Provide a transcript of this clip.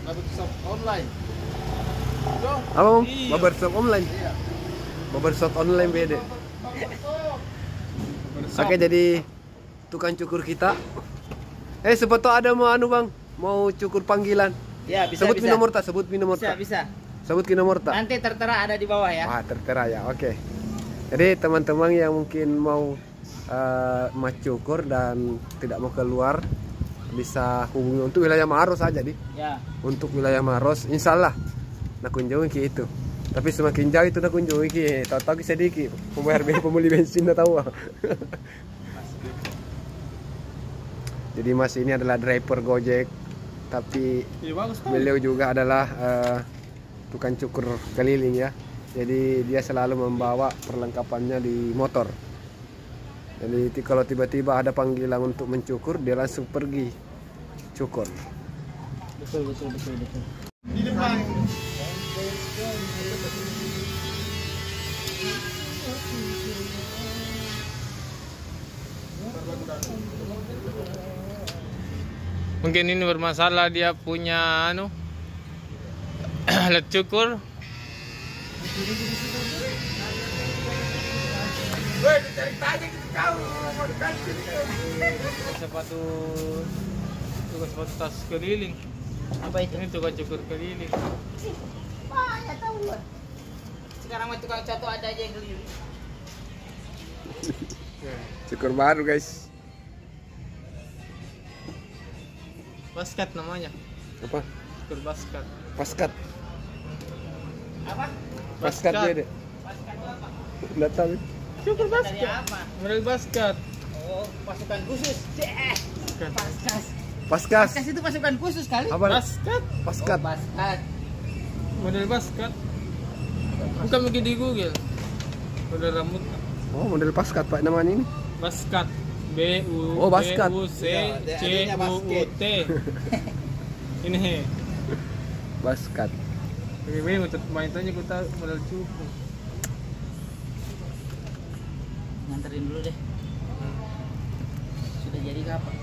Barbershop online. Apa Om? Iya. Barbershop online. Iya. Barbershop online beda. Oke, jadi tukang cukur kita. Sepatu ada mau anu Bang, mau cukur panggilan. Ya, bisa, Sebut bisa. nomor tak, sebut nomor Bisa, tak. bisa. Sebut nomor tak. Nanti tertera ada di bawah ya. Wah, tertera ya. Oke. Jadi teman-teman yang mungkin mau cukur dan tidak mau keluar bisa hubungi untuk wilayah Maros aja di. Ya. Untuk wilayah Maros, insyaallah nak kunjungi ki itu. Tapi semakin jauh itu nak kunjungi ki, tahu-tahu ki sedikit membayar pembeli bensin dah tahu. Jadi Mas ini adalah driver Gojek, tapi Iya, bagus kan? beliau juga adalah tukang cukur keliling ya. Jadi dia selalu membawa perlengkapannya di motor. Jadi kalau tiba-tiba ada panggilan untuk mencukur, dia langsung pergi cukur. Betul. Di depan. Mungkin ini bermasalah, dia punya alat cukur. Sepatu tas keliling. Apa itu? Ini tukang cukur keliling. Ya tahu gua. Sekarang mah tukang cato ada aja yang keliling. Cukur baru guys. Basket namanya. Apa? Cukur basket. Paskat. Apa? Paskat dia deh. Pasukan apa? Nggak tahu. Cukur Dari basket. apa? Model basket. Oh, pasukan khusus. Paskas. Paskas. Paskas itu pasukan khusus kali. Apa? Basket. Paskat. Paskat. Model basket. Bukan mungkin di Google. Model rambut. Oh, model paskat Pak namanya ini. Basket. B U Oh, basket. B U C Iya, C adanya U U basket. T. Ini. Paskat. Bagaimana untuk main tanya kita model cukur. Nganterin dulu deh. Sudah jadi kapan?